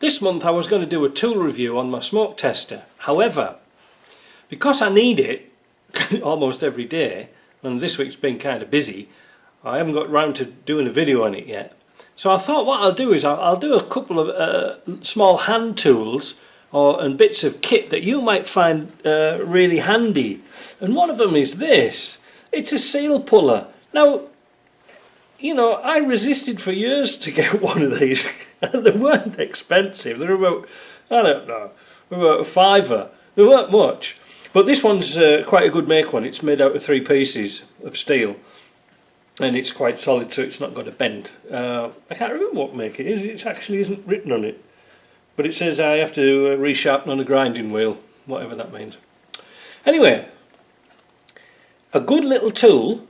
this month I was going to do a tool review on my smoke tester. However, because I need it almost every day, and this week's been kind of busy, I haven't got round to doing a video on it yet. So I thought what I'll do is I'll do a couple of small hand tools and bits of kit that you might find really handy. And one of them is this. It's a seal puller. Now, you know, I resisted for years to get one of these. They weren't expensive. They were about, I don't know, about a £5. They weren't much. But this one's quite a good make one. It's made out of 3 pieces of steel. And it's quite solid, so it's not got a bend. I can't remember what make it is. It actually isn't written on it. But it says I have to resharpen on a grinding wheel, whatever that means. Anyway, a good little tool,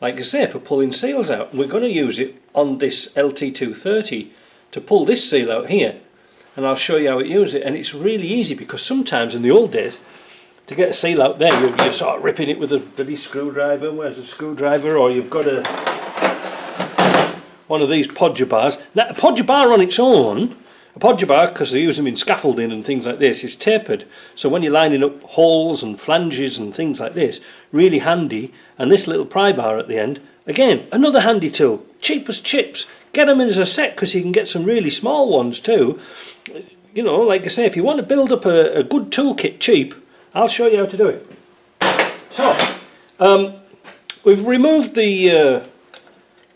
like I say, for pulling seals out. And we're going to use it on this LT230 to pull this seal out here. And I'll show you how to use it. And it's really easy because sometimes in the old days, to get a seal out there, you're sort of ripping it with a bloody screwdriver. Where's a screwdriver? Or you've got one of these podger bars. Now, a podger bar on its own, a podger bar, because they use them in scaffolding and things like this, is tapered. So when you're lining up holes and flanges and things like this, really handy. And this little pry bar at the end, again, another handy tool. Cheap as chips. Get them in as a set because you can get some really small ones too. You know, like I say, if you want to build up a good toolkit cheap, I'll show you how to do it. So, we've removed the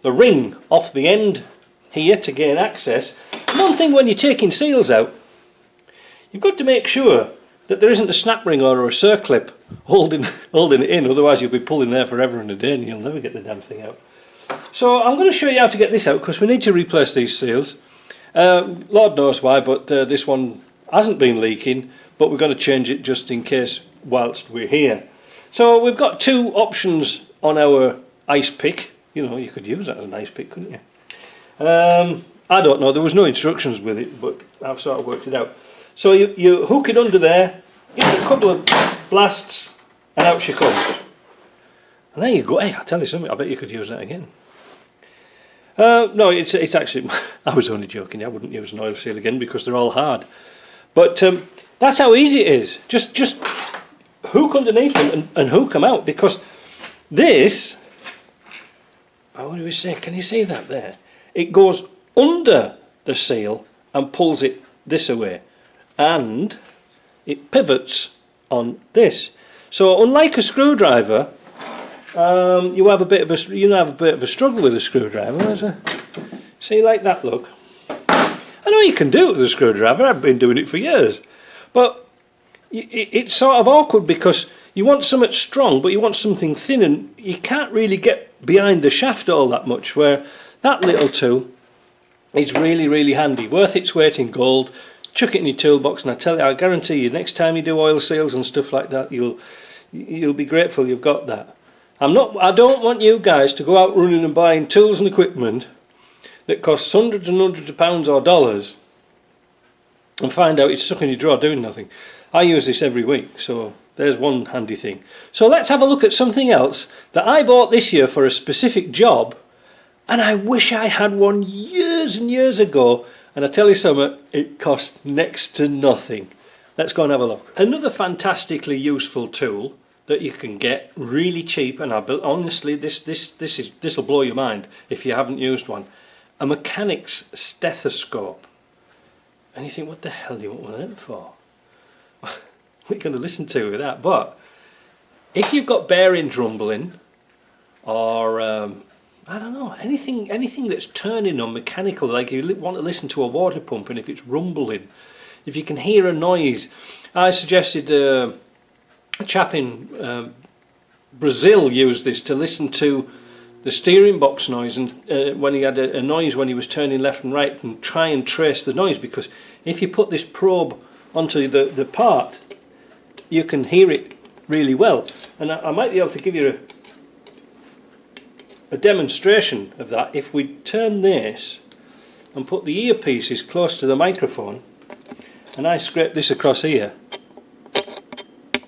ring off the end here to gain access. One thing when you're taking seals out, you've got to make sure that there isn't a snap ring or a circlip holding it in, otherwise you'll be pulling there forever and a day and you'll never get the damn thing out. So I'm going to show you how to get this out because we need to replace these seals. Lord knows why, but this one hasn't been leaking, but we're going to change it just in case whilst we're here. So we've got 2 options on our ice pick. You know, you could use that as an ice pick, couldn't you? I don't know, there was no instructions with it, but I've sort of worked it out. So you hook it under there, give it a couple of blasts, and out she comes. And there you go. Hey, I'll tell you something, I bet you could use that again. No, it's actually, I was only joking, I wouldn't use an oil seal again because they're all hard. But that's how easy it is. Just hook underneath them and hook them out, because this, what do we say? Can you see that there? It goes under the seal and pulls it this away, and it pivots on this. So unlike a screwdriver, you have a bit of a struggle with a screwdriver. See, like that, look. I know you can do it with a screwdriver. I've been doing it for years. But it's sort of awkward because you want something strong, but you want something thin, and you can't really get behind the shaft all that much, where that little tool is really, really handy. Worth its weight in gold. Chuck it in your toolbox, and I guarantee you, next time you do oil seals and stuff like that, you'll be grateful you've got that. I don't want you guys to go out running and buying tools and equipment that costs hundreds and hundreds of pounds or dollars and find out it's stuck in your drawer doing nothing. I use this every week, so there's one handy thing. So let's have a look at something else that I bought this year for a specific job, and I wish I had one years and years ago, and I tell you something, it cost next to nothing. Let's go and have a look. Another fantastically useful tool that you can get really cheap, and honestly this will blow your mind if you haven't used one. A mechanic's stethoscope. And you think, what the hell do you want one of them for? We're going to listen to with that. But if you've got bearings rumbling, or I don't know, anything that's turning on mechanical, like you want to listen to a water pump, and if it's rumbling, if you can hear a noise. I suggested a chap in Brazil used this to listen to the steering box noise, and when he had a noise when he was turning left and right, and try and trace the noise, because if you put this probe onto the part, you can hear it really well. And I might be able to give you a demonstration of that if we turn this and put the earpieces close to the microphone, and I scrape this across here. I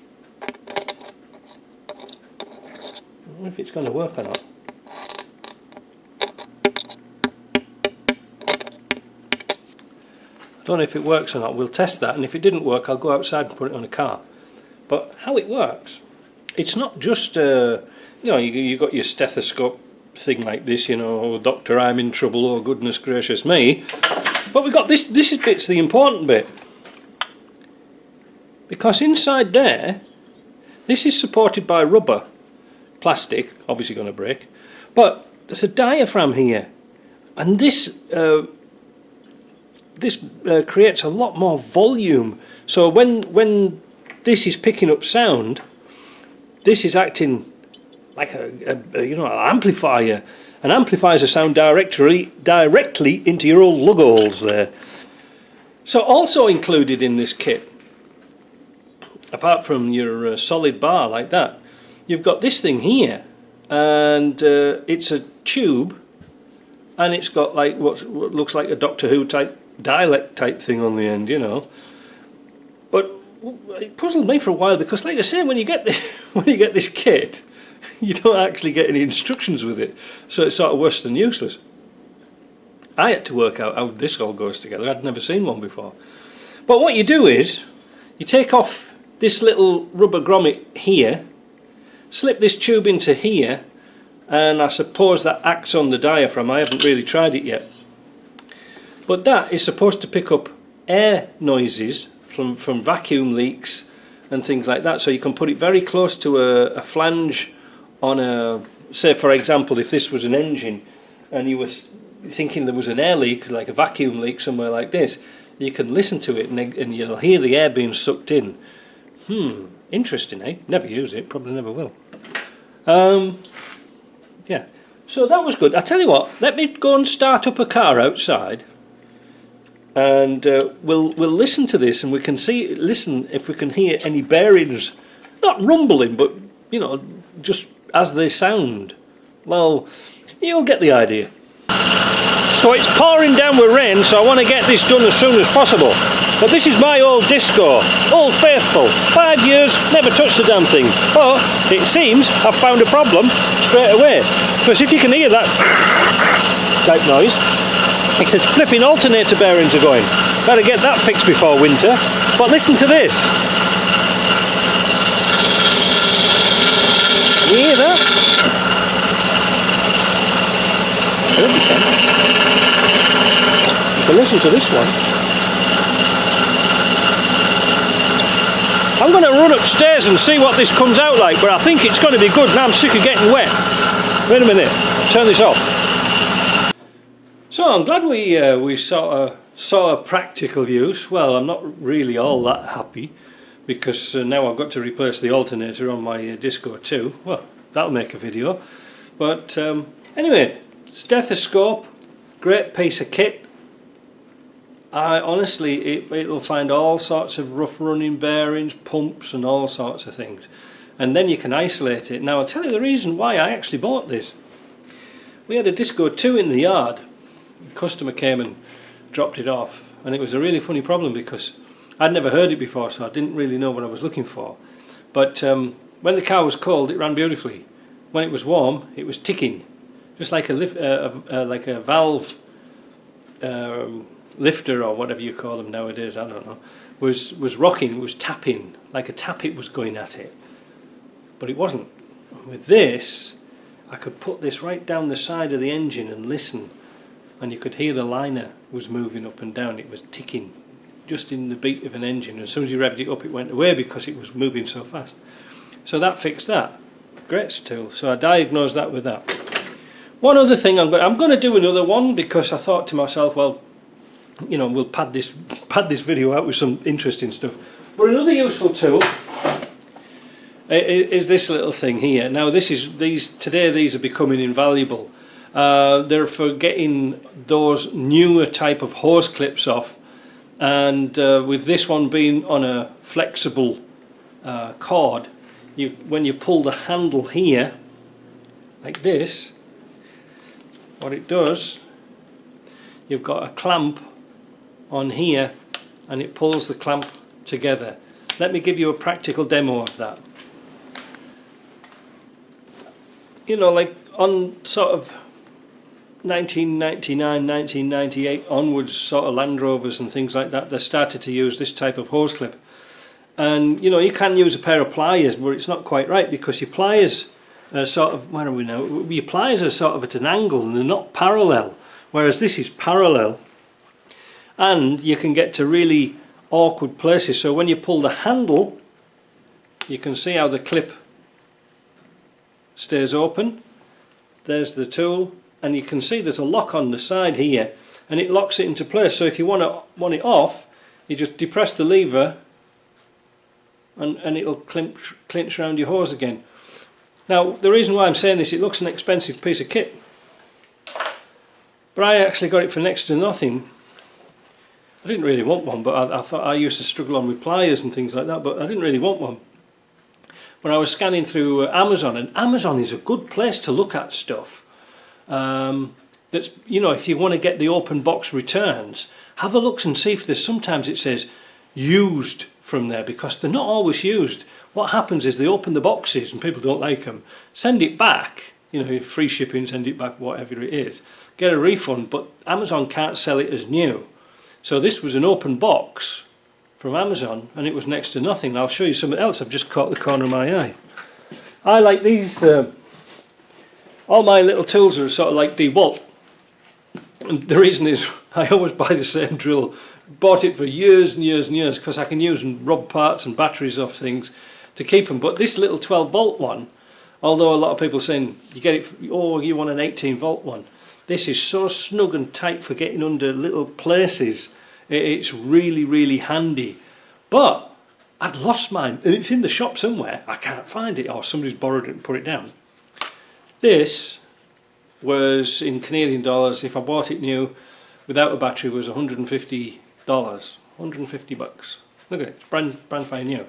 don't know if it's going to work or not. I Don't know if it works or not. We'll test that, and if it didn't work, I'll go outside and put it on a car. But how it works, it's not just you got your stethoscope thing like this, oh doctor, I'm in trouble, oh goodness gracious me. But we got this bit's the important bit, because inside there, this is supported by rubber, plastic, obviously going to break, but there's a diaphragm here, and this creates a lot more volume. So when this is picking up sound, this is acting like an amplifier, and amplifies the sound directly into your old lug holes there. So also included in this kit, apart from your solid bar like that, you've got this thing here, and it's a tube, and it's got like what looks like a Doctor Who type dialect type thing on the end, But it puzzled me for a while, because, like I say, when you get this kit, you don't actually get any instructions with it, so it's sort of worse than useless. I had to work out how this all goes together. I'd never seen one before. But what you do is you take off this little rubber grommet here, slip this tube into here, and I suppose that acts on the diaphragm. I haven't really tried it yet. But that is supposed to pick up air noises from vacuum leaks and things like that. So you can put it very close to a flange on a, say for example, if this was an engine and you were thinking there was an air leak, like a vacuum leak somewhere like this, you can listen to it and you'll hear the air being sucked in. Interesting, eh? Never use it, probably never will. Yeah, so that was good. I tell you what, let me go and start up a car outside, and we'll listen to this, and we can listen if we can hear any bearings, not rumbling, but just as they sound. Well, you'll get the idea. So it's pouring down with rain, so I want to get this done as soon as possible. But this is my old disco, old faithful, 5 years, never touched the damn thing. But it seems I've found a problem straight away, because if you can hear that type noise, it says flipping alternator bearings are going. Better get that fixed before winter. But listen to this. Can you hear that? I hope you can. You can listen to this one. I'm going to run upstairs and see what this comes out like, but I think it's going to be good. Now I'm sick of getting wet. Wait a minute, I'll turn this off. So I'm glad we saw a practical use. Well, I'm not really all that happy, because now I've got to replace the alternator on my Disco 2. Well, that'll make a video. But anyway, stethoscope, great piece of kit. Honestly, it'll find all sorts of rough running bearings, pumps and all sorts of things. And then you can isolate it. Now I'll tell you the reason why I actually bought this. We had a Disco 2 in the yard. The customer came and dropped it off, and it was a really funny problem because I'd never heard it before, so I didn't really know what I was looking for. But when the car was cold, it ran beautifully. When it was warm, it was ticking, just like a valve lifter or whatever you call them nowadays. I don't know. Was rocking, was tapping like a tappet was going at it, but it wasn't. With this, I could put this right down the side of the engine and listen, and you could hear the liner was moving up and down. It was ticking just in the beat of an engine. As soon as you revved it up, it went away because it was moving so fast. So that fixed that. Great tool. So I diagnosed that with that. One other thing, I'm going to do another one, because I thought to myself, well, we'll pad this video out with some interesting stuff. But another useful tool is this little thing here. Now today these are becoming invaluable. They're for getting those newer type of hose clips off, and with this one being on a flexible cord, when you pull the handle here like this, what it does, you've got a clamp on here and it pulls the clamp together. Let me give you a practical demo of that. Like on sort of 1999, 1998 onwards, sort of Land Rovers and things like that, they started to use this type of hose clip. And you know, you can use a pair of pliers, but it's not quite right because your pliers are sort of, where are we now? Your pliers are sort of at an angle and they're not parallel, whereas this is parallel. And you can get to really awkward places. So when you pull the handle, you can see how the clip stays open. There's the tool, and you can see there's a lock on the side here, and it locks it into place. So if you want it off, you just depress the lever, and it'll clinch around your hose again. Now, the reason why I'm saying this, it looks an expensive piece of kit, but I actually got it for next to nothing. I didn't really want one, but I thought I used to struggle on with pliers and things like that, but I didn't really want one. When I was scanning through Amazon, and Amazon is a good place to look at stuff. That's, you know, if you want to get the open box returns, have a look and see if there's, sometimes it says used from there, because they're not always used. What happens is they open the boxes and people don't like them, send it back, you know, free shipping, send it back, whatever it is, get a refund, but Amazon can't sell it as new. So this was an open box from Amazon, and it was next to nothing. I'll show you something else. I've just caught the corner of my eye. I like these, all my little tools are sort of like DeWalt. And the reason is I always buy the same drill. Bought it for years and years and years because I can use and rub parts and batteries off things to keep them. But this little 12-volt one, although a lot of people are saying you get it, oh, you want an 18-volt one. This is so snug and tight for getting under little places. It's really, really handy. But I'd lost mine, and it's in the shop somewhere. I can't find it, or somebody's borrowed it and put it down. This was, in Canadian dollars, if I bought it new without a battery, was $150. 150 bucks. Look at it, it's brand fine new.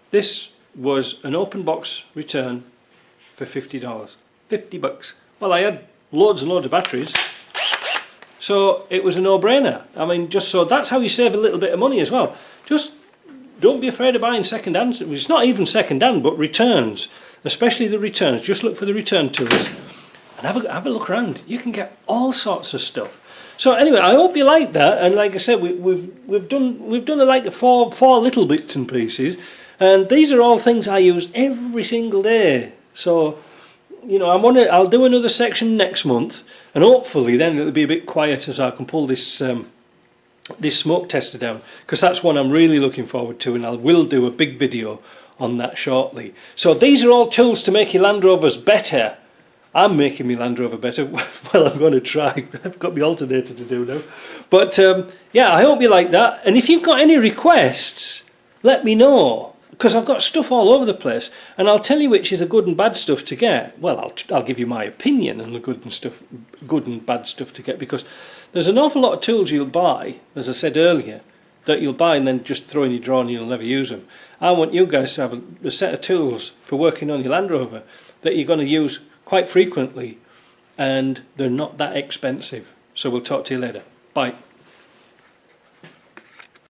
This was an open box return for $50. 50 bucks. Well, I had loads and loads of batteries, so it was a no-brainer. I mean, just so that's how you save a little bit of money as well. Just don't be afraid of buying second-hand. It's not even second-hand, but returns, especially the returns. Just look for the return tools and have a look around. You can get all sorts of stuff. So anyway, I hope you like that. And like I said, we've done like four little bits and pieces, and these are all things I use every single day. So, you know, I'll do another section next month, and hopefully then it'll be a bit quieter so I can pull this this smoke tester down, because that's one I'm really looking forward to, and I will do a big video on that shortly. So these are all tools to make your Land Rovers better. I'm making my Land Rover better. Well, I'm going to try. I've got my alternator to do now. But yeah, I hope you like that. And if you've got any requests, let me know, because I've got stuff all over the place, and I'll tell you which is the good and bad stuff to get. Well, I'll give you my opinion on the good and bad stuff to get, because there's an awful lot of tools you'll buy, as I said earlier, that you'll buy and then just throw in your drawer and you'll never use them. I want you guys to have a set of tools for working on your Land Rover that you're going to use quite frequently, and they're not that expensive. So we'll talk to you later. Bye.